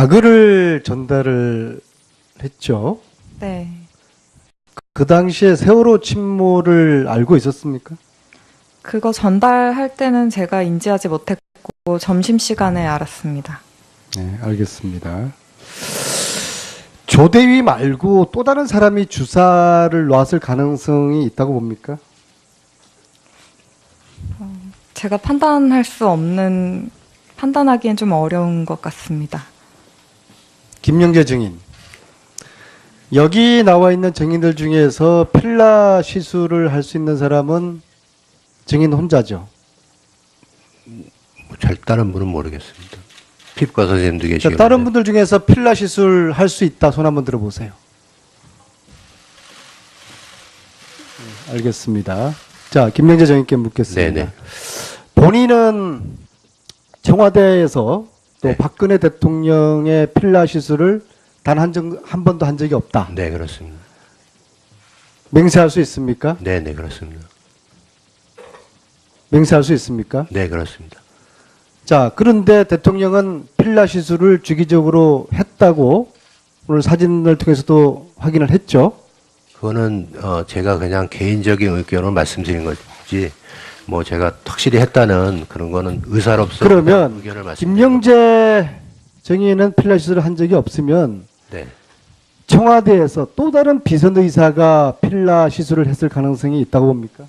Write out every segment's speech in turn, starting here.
가글을 전달을 했죠. 네. 그 당시에 세월호 침몰을 알고 있었습니까? 그거 전달할 때는 제가 인지하지 못했고 점심시간에 알았습니다. 네, 알겠습니다. 조대위 말고 또 다른 사람이 주사를 놨을 가능성이 있다고 봅니까? 제가 판단하기엔 좀 어려운 것 같습니다. 김영재 증인. 여기 나와 있는 증인들 중에서 필라 시술을 할 수 있는 사람은 증인 혼자죠. 잘 다른 분은 모르겠습니다. 피부과 선생님도 자, 계시고. 다른 분들 중에서 필라 시술 할 수 있다 손 한번 들어보세요. 알겠습니다. 자, 김명재 정인께 묻겠습니다. 네네. 본인은 청와대에서 또 네. 박근혜 대통령의 필라 시술을 단 한 번도 한 적이 없다. 네, 그렇습니다. 맹세할 수 있습니까? 네, 네, 그렇습니다. 맹세할 수 있습니까? 네, 그렇습니다. 자, 그런데 대통령은 필라 시술을 주기적으로 했다고 오늘 사진을 통해서도 확인을 했죠. 그거는 제가 그냥 개인적인 의견을 말씀드린 거지. 뭐 제가 확실히 했다는 그런 거는 의사로서 그러면 의견을 말씀드린 김영재 정의는 필라 시술을 한 적이 없으면 거. 네. 청와대에서 또 다른 비선 의사가 필라 시술을 했을 가능성이 있다고 봅니까?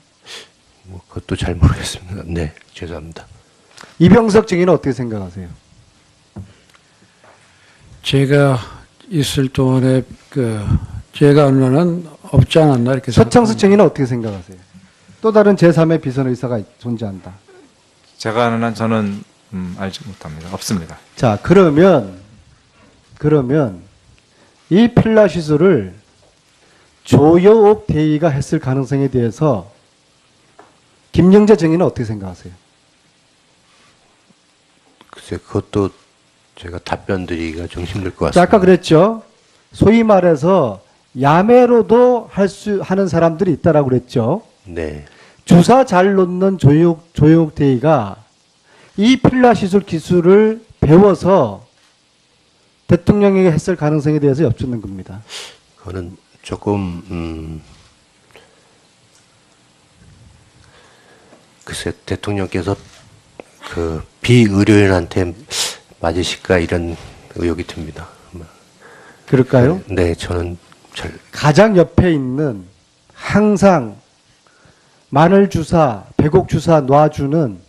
뭐 그것도 잘 모르겠습니다. 네, 죄송합니다. 이병석 증인은 어떻게 생각하세요? 제가 있을 동안에 제가 알면은 없지 않았나 이렇게 서창수 증인은 어떻게 생각하세요? 또 다른 제3의 비선 의사가 존재한다. 제가 아는 한 저는 알지 못합니다. 없습니다. 자, 그러면 이 필라 시술을 조여옥 대위가 했을 가능성에 대해서 김영재 증인은 어떻게 생각하세요? 글쎄, 그것도 제가 답변 드리기가 좀 힘들 것 자, 같습니다. 아까 그랬죠. 소위 말해서 야매로도 하는 사람들이 있다라고 그랬죠. 네. 주사 잘 놓는 조여옥 대위가 이 필라 시술 기술을 배워서 대통령에게 했을 가능성에 대해서 여쭙는 겁니다. 그거는 조금 글쎄 대통령께서 그 비의료인한테 맞으실까 이런 의혹이 듭니다. 그럴까요? 네, 저는 잘 가장 옆에 있는 항상 마늘 주사, 배곡 주사 놔주는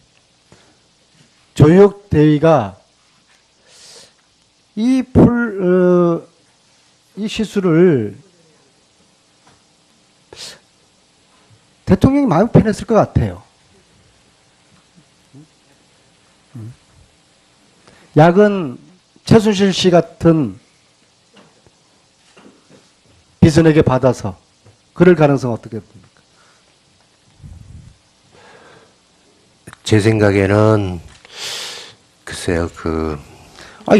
조여옥 대위가 이 시술을 대통령이 마음 편했을 것 같아요. 약은 최순실 씨 같은 비선에게 받아서 그럴 가능성 어떻게 봅니까? 제 생각에는 글쎄요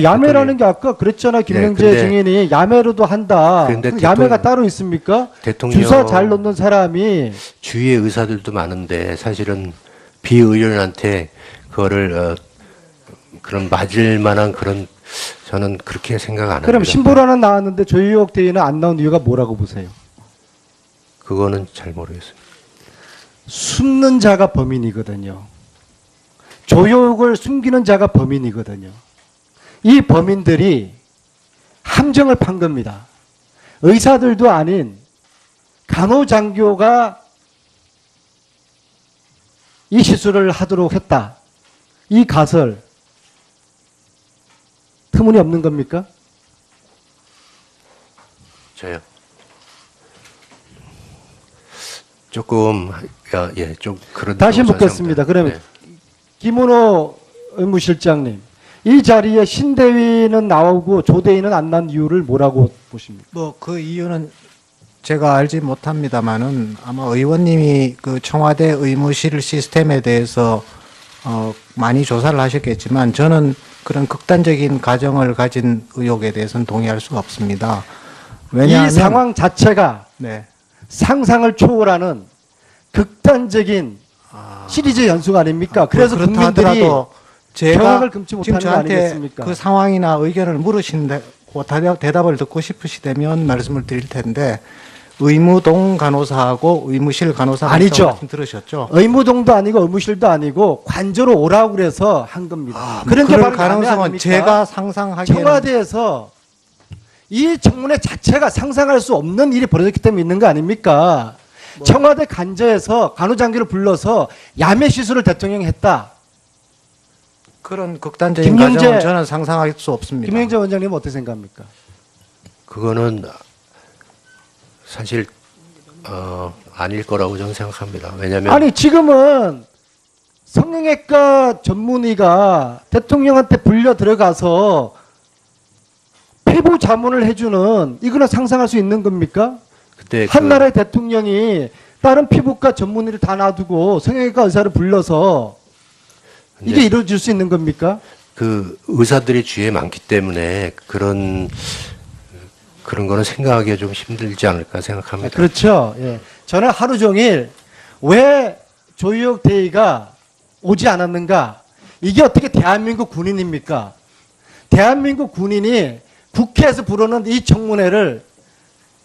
야매라는 게 아까 그랬잖아. 김영재 근데- 증인이 야매로도 한다. 근데 그 야매가 따로 있습니까? 대통령 주사 잘 놓는 사람이 주위에 의사들도 많은데 사실은 비의료인한테 그거를 그런 맞을 만한 그런 저는 그렇게 생각 안 합니다. 그럼 신보라는 나왔는데 조여옥 대위는 안 나온 이유가 뭐라고 보세요? 그거는 잘 모르겠습니다. 숨는 자가 범인이거든요. 조여옥을 숨기는 자가 범인이거든요. 이 범인들이 함정을 판 겁니다. 의사들도 아닌 간호장교가 이 시술을 하도록 했다. 이 가설 터무니없는 겁니까? 저요. 조금 좀 그런. 다시 묻겠습니다. 그러면 김은호 의무실장님, 이 자리에 신대위는 나오고 조대위는 안 난 이유를 뭐라고 보십니까? 뭐 그 이유는 제가 알지 못합니다만은 아마 의원님이 그 청와대 의무실 시스템에 대해서 많이 조사를 하셨겠지만 저는 그런 극단적인 가정을 가진 의혹에 대해서는 동의할 수가 없습니다. 왜냐하면 이 상황 자체가 네. 상상을 초월하는 극단적인 시리즈 연속 아닙니까? 그래서 그렇다 국민들이 하더라도 제가 경악을 금치 지금 못하는 거 저한테 아니겠습니까? 그 상황이나 의견을 물으신다고 대답을 듣고 싶으시다면 말씀을 드릴 텐데 의무동 간호사하고 의무실 간호사 아니죠. 말씀 들으셨죠? 의무동도 아니고 의무실도 아니고 관저로 오라고 그래서 한 겁니다. 그런 게 그럴 바로 야매 가능성은 아닙니까? 제가 상상하기에는 청와대에서 이 청문회 자체가 상상할 수 없는 일이 벌어졌기 때문에 있는 거 아닙니까? 청와대 관저에서 간호장교를 불러서 야매 시술을 대통령이 했다. 그런 극단적인 김영재- 가정은 저는 상상할 수 없습니다. 김영재 원장님은 어떻게 생각합니까? 그거는 사실 아닐 거라고 저는 생각합니다. 왜냐하면 아니 지금은 성형외과 전문의가 대통령한테 불려 들어가서 피부 자문을 해주는 이거는 상상할 수 있는 겁니까? 그때 한 나라의 대통령이 다른 피부과 전문의를 다 놔두고 성형외과 의사를 불러서 이게 네. 이루어질 수 있는 겁니까? 그 의사들이 주위에 많기 때문에 그런 거는 생각하기가 좀 힘들지 않을까 생각합니다. 그렇죠. 예. 저는 하루 종일 왜 조희옥 대의가 오지 않았는가? 이게 어떻게 대한민국 군인입니까? 대한민국 군인이 국회에서 부르는 이 청문회를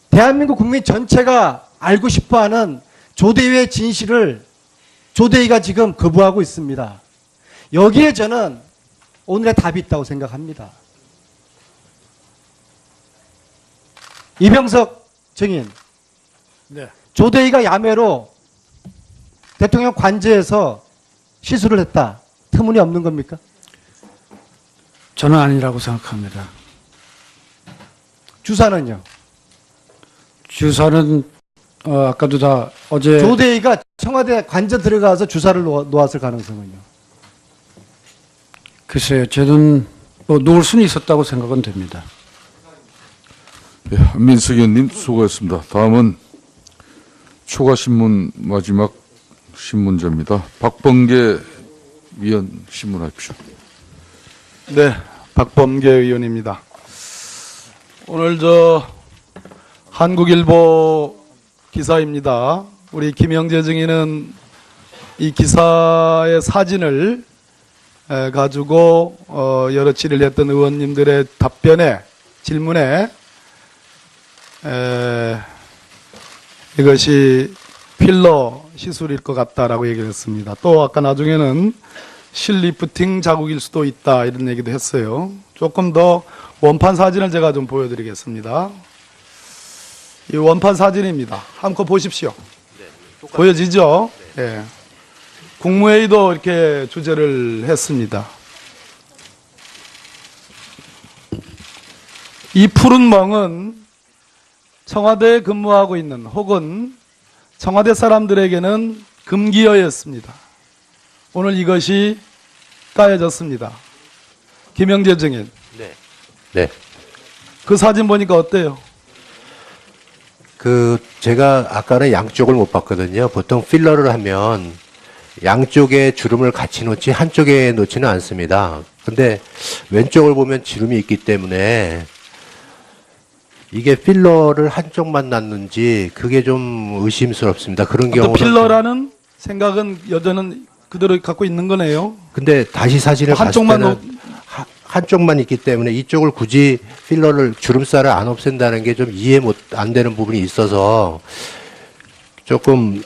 대한민국 국민 전체가 알고 싶어하는 조대위의 진실을 조대위가 지금 거부하고 있습니다. 여기에 저는 오늘의 답이 있다고 생각합니다. 이병석 증인, 네. 조대위가 야매로 대통령 관저에서 시술을 했다. 터무니없는 겁니까? 저는 아니라고 생각합니다. 주사는요? 주사는 아까도 다 어제 조대위가 청와대 관저 들어가서 주사를 놓았을 가능성은요? 글쎄요. 저는 뭐 놓을 수는 있었다고 생각은 됩니다. 예, 한민석 의원님 수고하셨습니다. 다음은 추가 신문 마지막 신문자입니다. 박범계 위원 신문하십시오. 네, 박범계 의원입니다. 오늘 한국일보 기사입니다. 우리 김영재 증인은 이 기사의 사진을 가지고 여러 질의를 했던 의원님들의 질문에 이것이 필러 시술일 것 같다라고 얘기를 했습니다. 또 아까 나중에는 실리프팅 자국일 수도 있다 이런 얘기도 했어요. 조금 더 원판 사진을 제가 좀 보여드리겠습니다. 이 원판 사진입니다. 한번 보십시오. 보여지죠? 예. 국무회의도 이렇게 주재를 했습니다. 이 푸른 멍은 청와대에 근무하고 있는 혹은 청와대 사람들에게는 금기어였습니다. 오늘 이것이 까여졌습니다. 김영재 증인. 네. 네. 그 사진 보니까 어때요? 제가 아까는 양쪽을 못 봤거든요. 보통 필러를 하면 양쪽에 주름을 같이 놓지 한쪽에 놓지는 않습니다. 근데 왼쪽을 보면 주름이 있기 때문에 이게 필러를 한쪽만 놨는지 그게 좀 의심스럽습니다. 그런 또 경우는 필러라는 생각은 여전은 그대로 갖고 있는 거네요. 근데 다시 사진을 한쪽만 봤을 때는 한쪽만 있기 때문에 이쪽을 굳이 필러를 주름살을 안 없앤다는 게 좀 이해 안 되는 부분이 있어서 조금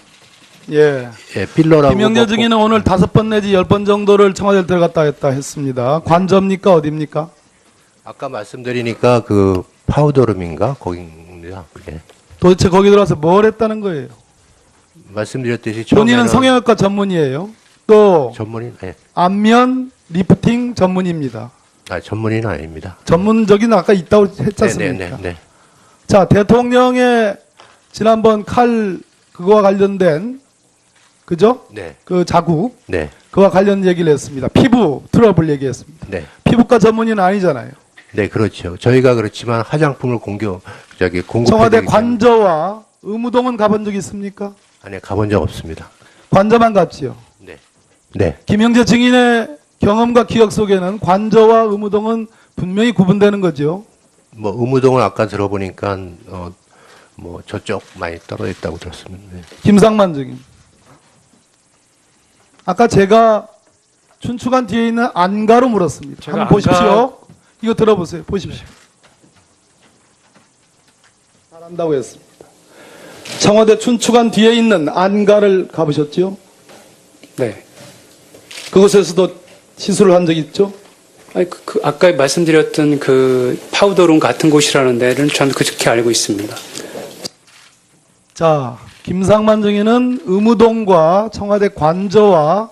예. 필러라고 김영재 먹고- 증인은 오늘 5번 내지 10번 정도를 청와대를 들어갔다 했다 했습니다. 관저입니까? 어디입니까? 아까 말씀드리니까 그 파우더룸인가 거기입니다. 그게 도대체 거기 들어가서 뭘 했다는 거예요? 말씀드렸듯이 본인은 처음에는 성형외과 전문이에요. 또 전문인 안면 리프팅 전문입니다. 전문인은 아닙니다. 전문적인 아까 있다고 했지 않습니까? 네. 자, 대통령의 지난번 칼 그거와 관련된 그죠? 네. 그 자국 네. 그와 관련 얘기를 했습니다. 피부 트러블 얘기했습니다. 네. 피부과 전문의는 아니잖아요. 네, 그렇죠. 저희가 그렇지만 화장품을 공급해 청와대 관저와 의무동은 가본 적 있습니까? 아니 가본 적 없습니다. 관저만 갔지요. 네. 네. 김영재 증인의 경험과 기억 속에는 관저와 의무동은 분명히 구분되는 거죠. 뭐 의무동을 아까 들어보니까 뭐 저쪽 많이 떨어져 있다고 들었습니다. 네. 김상만 증인. 아까 제가 춘추관 뒤에 있는 안가로 물었습니다. 제가 한번 보십시오. 이거 들어보세요. 보십시오. 잘한다고 했습니다. 청와대 춘추관 뒤에 있는 안가를 가보셨죠? 네. 그곳에서도 시술을 한 적이 있죠? 아니, 아까 말씀드렸던 그 파우더룸 같은 곳이라는 데는 저는 그렇게 알고 있습니다. 자, 김상만 증인은 의무동과 청와대 관저와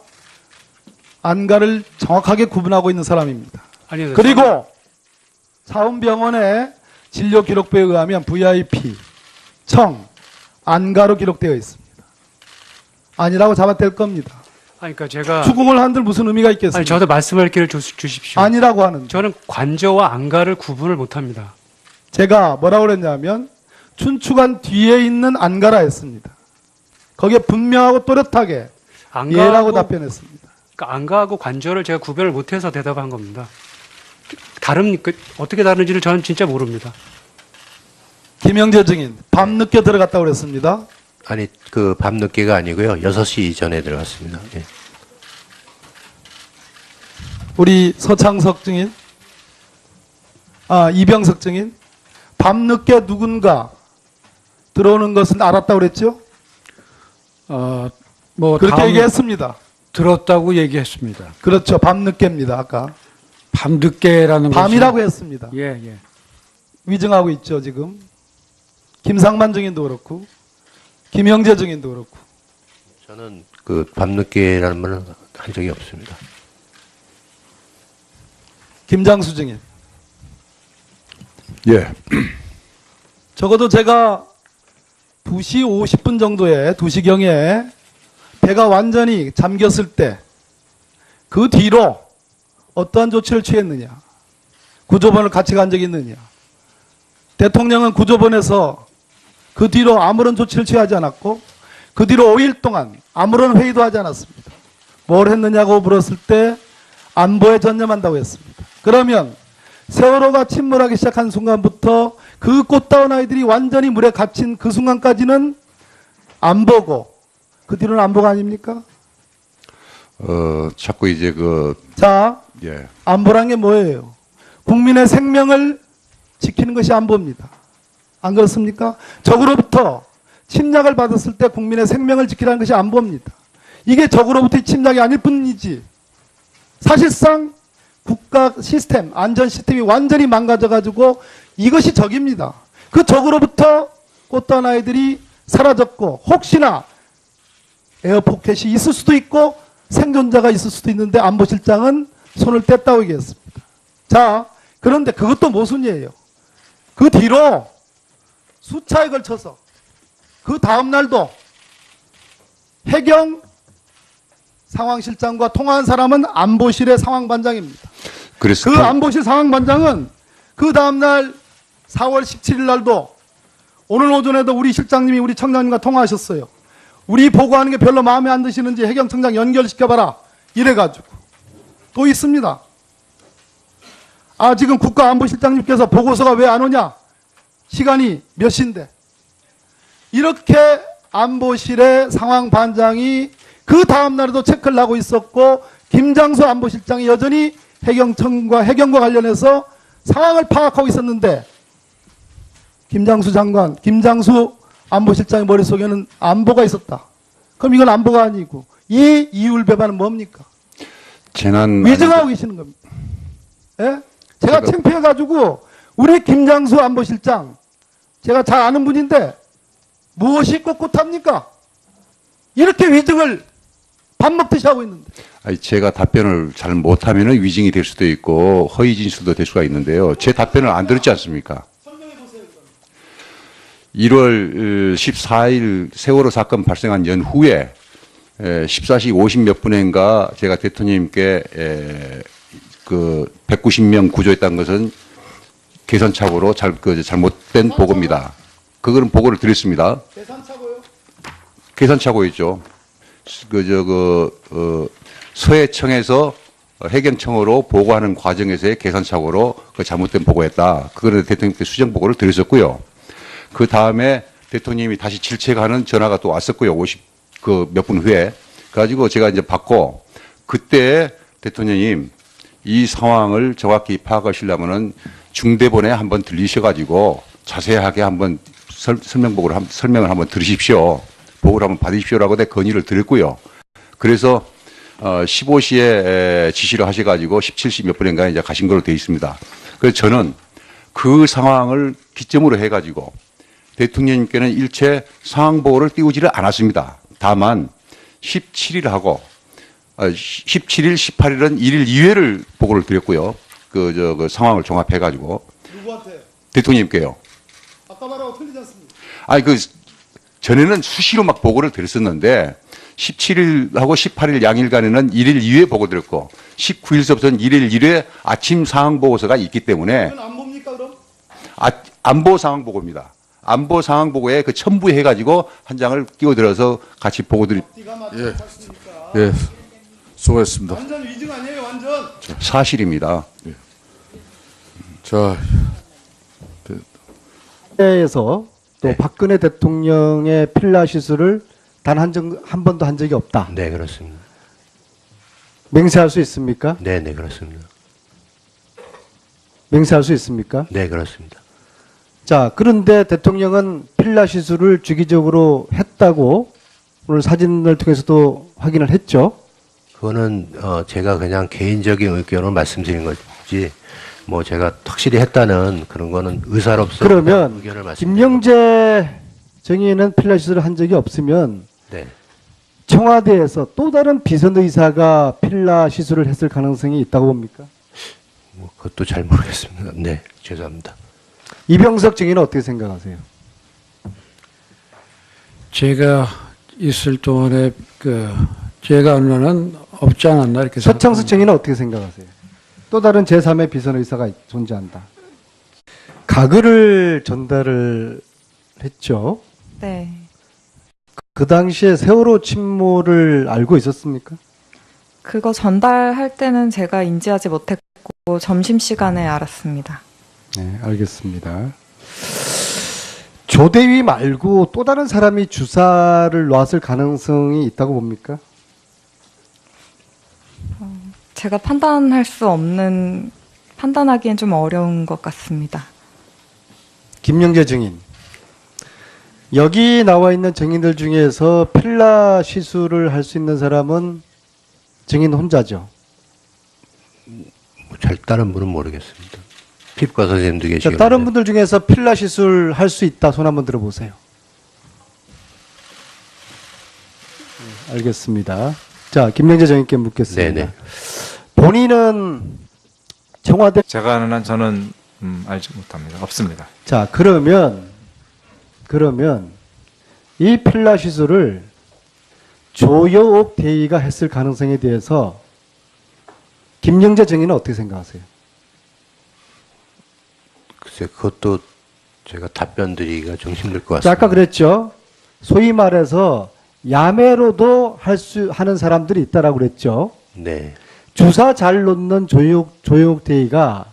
안가를 정확하게 구분하고 있는 사람입니다. 아니요. 그리고 사원병원의 진료 기록부에 의하면 VIP, 청, 안가로 기록되어 있습니다. 아니라고 잡아댈 겁니다. 아니, 그러니까 제가 추궁을 한들 무슨 의미가 있겠습니까? 아니, 저도 말씀할 기회를 주십시오. 아니라고 하는. 저는 관저와 안가를 구분을 못합니다. 제가 뭐라고 그랬냐면 춘추관 뒤에 있는 안가라 했습니다. 거기에 분명하고 또렷하게 예라고 답변했습니다. 그러니까 안가하고 관저를 제가 구별을 못해서 대답한 겁니다. 어떻게 다른지를 저는 진짜 모릅니다. 김영재 증인 밤늦게 들어갔다고 그랬습니다. 아니, 그 밤늦게가 아니고요. 6시 이전에 들어갔습니다. 예. 우리 서창석 증인, 이병석 증인, 밤늦게 누군가 들어오는 것은 알았다고 그랬죠? 뭐 그렇게 다음 얘기했습니다. 들었다고 얘기했습니다. 그렇죠. 밤늦게입니다. 아까. 밤늦게라는 밤이라고 했습니다. 것은, 예, 예. 위증하고 있죠, 지금. 김상만 증인도 그렇고, 김영재 증인도 그렇고. 저는 그 밤늦게라는 말은 한 적이 없습니다. 김장수 증인. 예. 적어도 제가 2시 50분 정도에, 2시경에 배가 완전히 잠겼을 때, 그 뒤로 어떠한 조치를 취했느냐. 구조본을 같이 간 적이 있느냐. 대통령은 구조본에서 그 뒤로 아무런 조치를 취하지 않았고, 그 뒤로 5일 동안 아무런 회의도 하지 않았습니다. 뭘 했느냐고 물었을 때 안보에 전념한다고 했습니다. 그러면 세월호가 침몰하기 시작한 순간부터 그 꽃다운 아이들이 완전히 물에 갇힌 그 순간까지는 안보고, 그 뒤로는 안보가 아닙니까? 자꾸 이제 자, 예. 안보란 게 뭐예요? 국민의 생명을 지키는 것이 안보입니다. 안 그렇습니까? 적으로부터 침략을 받았을 때 국민의 생명을 지키라는 것이 안보입니다. 이게 적으로부터의 침략이 아닐 뿐이지 사실상 국가 시스템, 안전 시스템이 완전히 망가져가지고 이것이 적입니다. 그 적으로부터 꽃다운 아이들이 사라졌고 혹시나 에어포켓이 있을 수도 있고 생존자가 있을 수도 있는데 안보실장은 손을 뗐다고 얘기했습니다. 자, 그런데 그것도 모순이에요. 그 뒤로 수차에 걸쳐서 그 다음 날도 해경 상황실장과 통화한 사람은 안보실의 상황반장입니다. 그래서 그 안보실 상황반장은 그 다음 날 4월 17일 날도 오늘 오전에도 우리 실장님이 우리 청장님과 통화하셨어요. 우리 보고하는 게 별로 마음에 안 드시는지 해경청장 연결시켜봐라. 이래가지고. 또 있습니다. 지금 국가안보실장님께서 보고서가 왜 안 오냐? 시간이 몇 시인데. 이렇게 안보실의 상황반장이 그 다음날에도 체크를 하고 있었고, 김장수 안보실장이 여전히 해경과 관련해서 상황을 파악하고 있었는데, 김장수 안보실장의 머릿속에는 안보가 있었다. 그럼 이건 안보가 아니고, 이 이율배반은 뭡니까? 위증하고 계시는 겁니다. 예? 제가 창피해가지고, 우리 김장수 안보실장, 제가 잘 아는 분인데, 무엇이 꼿꼿합니까? 이렇게 위증을 밥 먹듯이 하고 있는데. 아니, 제가 답변을 잘 못하면 위증이 될 수도 있고 허위 진술도 될 수가 있는데요. 제 답변을 안 들었지 않습니까? 1월 14일 세월호 사건 발생한 연후에 14시 50몇 분인가 제가 대통령님께 그 190명 구조했다는 것은 계산착오로 잘못된 보고입니다. 그거는 보고를 드렸습니다. 계산착오요? 계산착오였죠. 서해청에서 해경청으로 보고하는 과정에서의 계산착오로 그 잘못된 보고했다. 그거를 대통령께 수정 보고를 드렸었고요. 그 다음에 대통령님이 다시 질책하는 전화가 또 왔었고요. 몇 분 후에. 그래가지고 제가 이제 받고, 그때 대통령님, 이 상황을 정확히 파악하시려면은 중대본에 한번 들리셔가지고 자세하게 한번 설명을 한번 들으십시오. 보고를 한번 받으십시오라고 내 건의를 드렸고요. 그래서 15시에 지시를 하셔가지고 17시 몇 분인가 이제 가신 걸로 되어 있습니다. 그래서 저는 그 상황을 기점으로 해가지고 대통령님께는 일체 상황 보고를 띄우지를 않았습니다. 다만 17일하고 17일, 18일은 1일 2회를 보고를 드렸고요. 그 상황을 종합해가지고. 누구한테? 대통령님께요. 아까 말하고 틀리지 않습니까? 아니, 전에는 수시로 막 보고를 드렸었는데, 17일하고 18일 양일간에는 1일 2회 보고 드렸고, 19일서부터는 1일 1회 아침 상황 보고서가 있기 때문에. 그건 안 봅니까, 그럼? 안보 상황 보고입니다. 안보 상황 보고에 그 첨부해가지고 한 장을 끼워들어서 같이 보고 드리. 예, 수고했습니다. 완전 위증 아니에요, 완전. 사실입니다. 자, 에서 또 네. 박근혜 대통령의 필라 시술을 단 한 번도 한 적이 없다. 네, 그렇습니다. 맹세할 수 있습니까? 네, 네, 그렇습니다. 맹세할 수 있습니까? 네, 그렇습니다. 자, 그런데 대통령은 필라 시술을 주기적으로 했다고 오늘 사진을 통해서도 확인을 했죠. 그거는 제가 그냥 개인적인 의견을 말씀드린 거지, 뭐 제가 확실히 했다는 그런 거는 의사로서 그러면 의견을 말씀드린 김명재 정의는 필라 시술을 한 적이 없으면 네. 청와대에서 또 다른 비선 의사가 필라 시술을 했을 가능성이 있다고 봅니까? 뭐 그것도 잘 모르겠습니다. 네, 죄송합니다. 이병석 정의는 어떻게 생각하세요? 제가 있을 동안에 제가 알로는 없지 않았나 이렇게 서창수 정의는 어떻게 생각하세요? 또 다른 제3의 비선 의사가 존재한다. 가글을 전달을 했죠. 네. 그 당시에 세월호 침몰을 알고 있었습니까? 그거 전달할 때는 제가 인지하지 못했고 점심시간에 알았습니다. 네, 알겠습니다. 조대위 말고 또 다른 사람이 주사를 놨을 가능성이 있다고 봅니까? 제가 판단하기엔 좀 어려운 것 같습니다. 김영재 증인. 여기 나와 있는 증인들 중에서 필라 시술을 할 수 있는 사람은 증인 혼자죠. 잘 다른 분은 모르겠습니다. 피부과 선생님도 자, 계시고. 다른 분들 중에서 필라 시술 할 수 있다 손 한번 들어보세요. 네, 알겠습니다. 자, 김명재 정인께 묻겠습니다. 네네. 본인은 청와대 제가 아는 한 저는 알지 못합니다. 없습니다. 자, 그러면 이 필라 시술을 조여옥 대위가 했을 가능성에 대해서 김영재 정의는 어떻게 생각하세요? 글쎄, 그것도 제가 답변 드리기가 좀 힘들 것 자, 같습니다. 아까 그랬죠. 소위 말해서 야매로도 하는 사람들이 있다라고 그랬죠. 네. 주사 잘 놓는 조여옥 대위가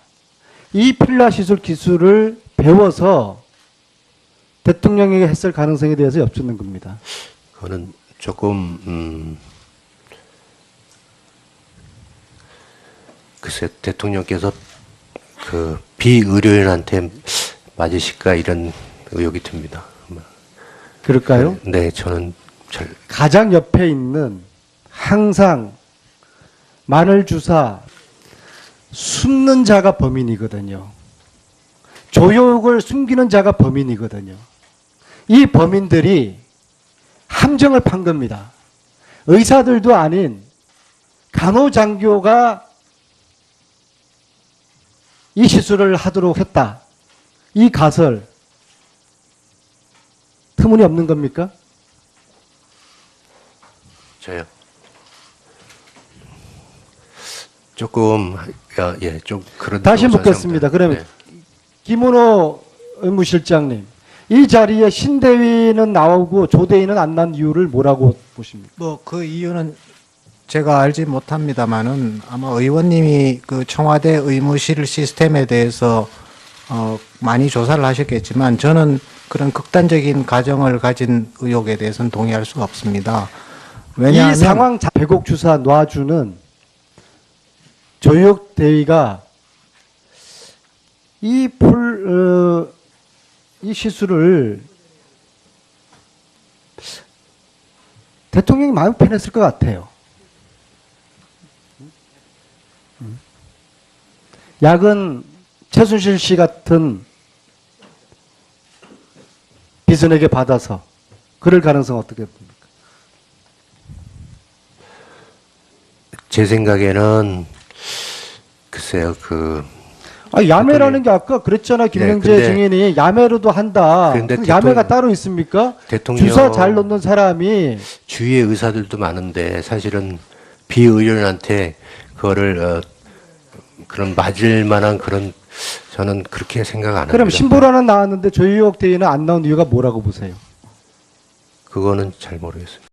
이 필라 시술 기술을 배워서 대통령에게 했을 가능성에 대해서 여쭙는 겁니다. 그거는 조금 글쎄 대통령께서 그 비의료인한테 맞으실까 이런 의혹이 듭니다. 그럴까요? 네, 저는 잘 가장 옆에 있는 항상 마늘 주사 숨는 자가 범인이거든요. 조욕을 숨기는 자가 범인이거든요. 이 범인들이 함정을 판 겁니다. 의사들도 아닌 간호장교가 이 시술을 하도록 했다. 이 가설 터무니없는 겁니까? 저요. 조금 좀 그런. 다시 묻겠습니다. 그러면 네. 김은호 의무실장님, 이 자리에 신대위는 나오고 조대위는 안 난 이유를 뭐라고 보십니까? 뭐 그 이유는 제가 알지 못합니다만은 아마 의원님이 그 청와대 의무실 시스템에 대해서 많이 조사를 하셨겠지만 저는 그런 극단적인 가정을 가진 의혹에 대해서는 동의할 수가 없습니다. 왜냐하면 이 상황 배곡 주사 놔주는 조혁 대위가 이 시술을 대통령이 마음 편했을 것 같아요. 약은 최순실 씨 같은 비선에게 받아서 그럴 가능성 어떻게 봅니까? 제 생각에는 글쎄요, 야매라는 게 아까 그랬잖아. 김영재 근데- 증인이 야매로도 한다. 근데 그 야매가 따로 있습니까? 대통령 주사 잘 놓는 사람이 주위에 의사들도 많은데 사실은 비의료인한테 그거를 그런 맞을 만한 그런 저는 그렇게 생각 안 합니다. 그럼 신보라는 나왔는데 조혁 대위는 안 나온 이유가 뭐라고 보세요? 그거는 잘 모르겠습니다.